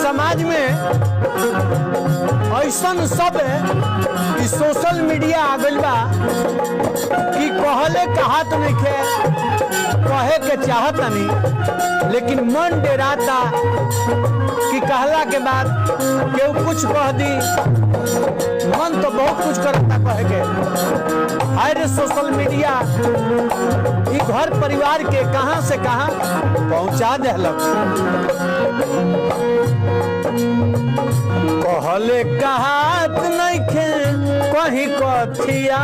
समाज में ऐसा सब कि सोशल मीडिया आ गई बा कि कहले कहात नहीं खे कहे के चाहत नहीं, लेकिन मन डेराता कि कहला के बाद केहू कुछ कह दी, मन तो बहुत कुछ करता कहे के। अरे सोशल मीडिया ई घर परिवार के कहां से कहां पहुंचा देलक। कहले कहात नहीं खे कहीं कथिया,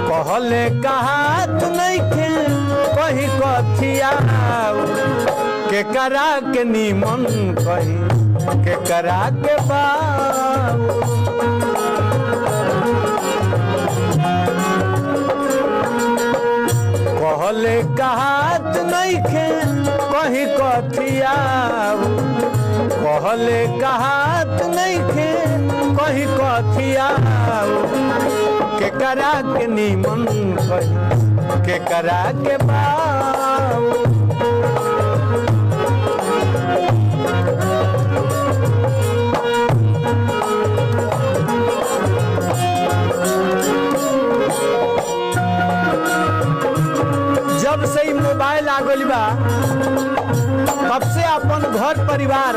कहले कहात नहीं खे कहीं कथिया, के करा के नीमन कहीं के करा के बाबू। कहले कहात नहीं खे कहीं कथिया, कहले कहात नहीं खे कहीं कथिया, के करा के नीमन कहीं के करा के बाबू। जब से ही मोबाइल आ गइल बा तब से अपन घर परिवार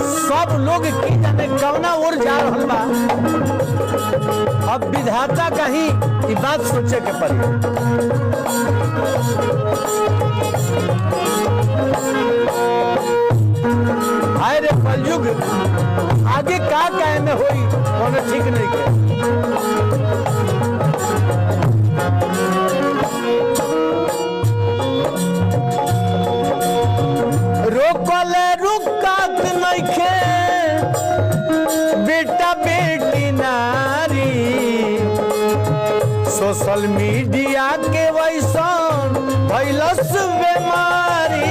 सब लोग की जाने कवना ओर जा रहल बा। अब विधाता कहीं ई बात सोचे के पड़ी। हाय रे कलयुग आगे का कहे में होई कोनो ठीक नहीं के। रोकले रुकात नहीं खे बेटा बेटी नारी, सोशल मीडिया के वैसन भइलस बीमारी।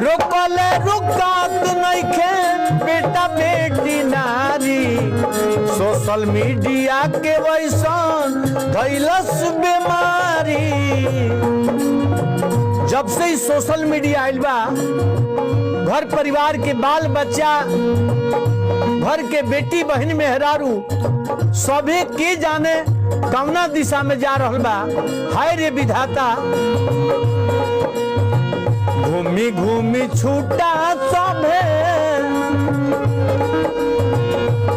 रोकले रुकात नहीं खे बेटा बेटी नारी, सोशल मीडिया के वैसन भइलस बीमारी। जब से ही सोशल मीडिया आइल बा घर परिवार के बाल बच्चा घर के बेटी बहन मेहरारू सभी के जाने कवना दिशा में जा रहल बा। हाय रे विधाता घूमी घूमी छूटा सभे,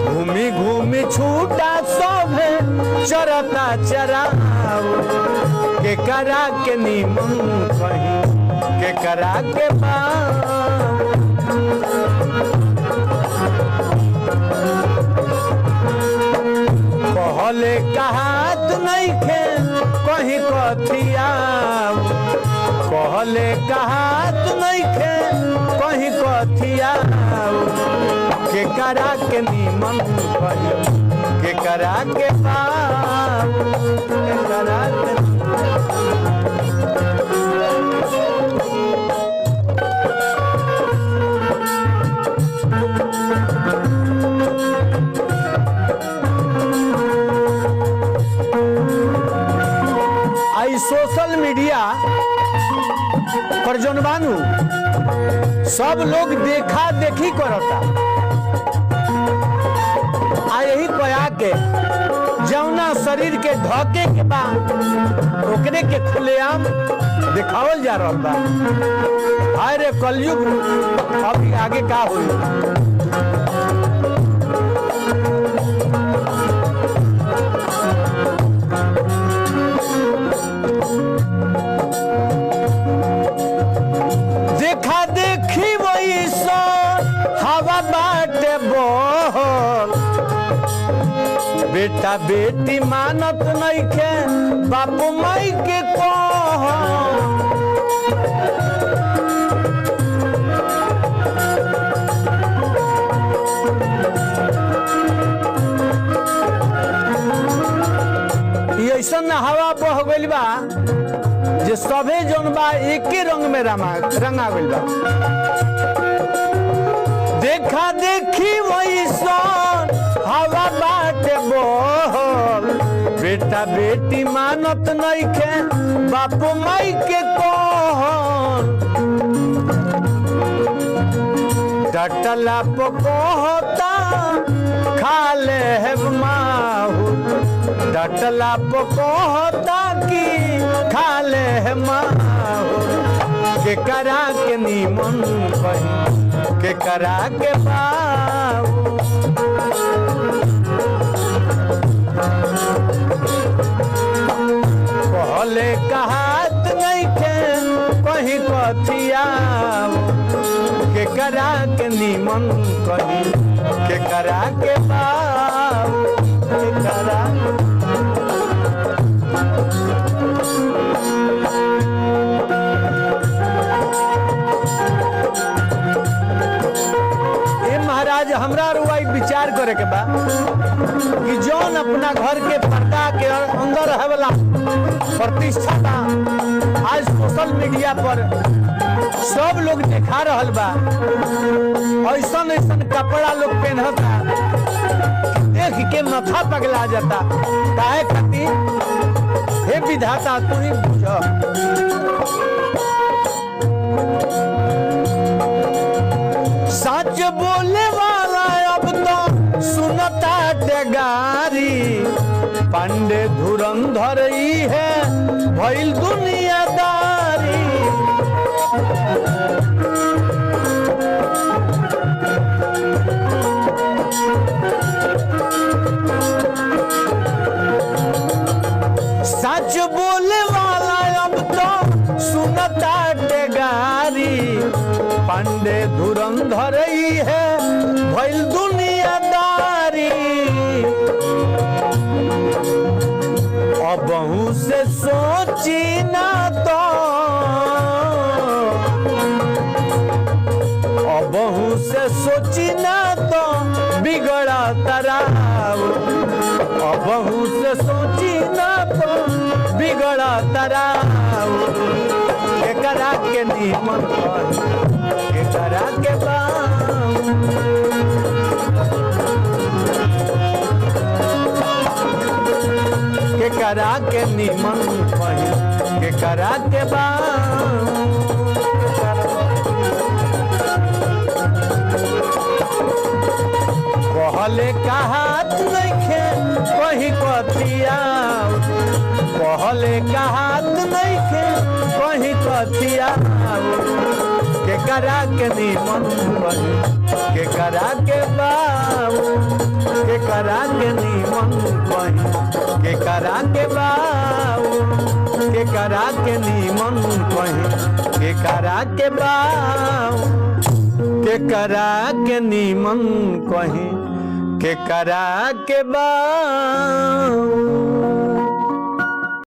घूमी घूमी छूटा सभे चरता चराव, के करा के नीमन कहीं के करा के बाबू। कहले कहात नहीं खे कहीं कथिया, कहले कहात नहीं खे कहीं कथिया, के करा के नीमन कहीं के करा के बाबू के करा के। आई सोशल मीडिया पर जौन बानू सब लोग देखा देखी करता, आ यही कया के जौना शरीर के ढके के बाद ओकरे के खुलेआम दिखावल जा रहल बा। हाय रे कलयुग अभी आगे का होई। देखा देखी वही सो हवा बाटे बोल, बेटा बेटी मानत नहीं खे बापू माई के कह। ऐसा हवा बह गइल बा जे सभे जौन बा एके रंग में रंगा गइल बा। देखा देखी वही सन बेटी मानत नइखे बाप माई के कहन डटला पकोता खा ले माहू डटला पकोता की खा ले माहू के करा के नीमन कही के करा के बाबू कहले कहात नहीं खे कहीं कथिया के करा के नीमन कही के करा के बाबू के करा महाराज हमरा रुआई विचार करे के बा कि जौन अपना घर के पर्दा के अंदर रहे वाला प्रतिष्ठा बा आज सोशल मीडिया पर सब लोग दिखा रहल बा ऐसन ऐसन कपड़ा लोग पहनता देख के माथा पगला जाता काहे खातिर हे विधाता तू ही बुझ सच बोले वाला अब तो सुनता टेगारी पांडे धुरंधर ही है भइल दुनियादारी सच बोले वाला अब तो सुनता टेगारी पांडे धुरंधर ही है भइल दुनियादारी अबहू से सोची ना तो अबहू से सोची ना तो बिगड़ा तराव अबहू से सोची ना तो बिगड़ा तराव के करा के नीमन के करा के के करा के नीमन के करा के कहले कहात नइखे कहीं कथिया कहले कहात नइखे कहीं कथिया के करा के नीमन के करा के बाबू के करा के नीमन कहीं के करा के बाबू के करा के नीमन कहीं के करा के बाबू के करा के नीमन कहीं के करा के बाबू।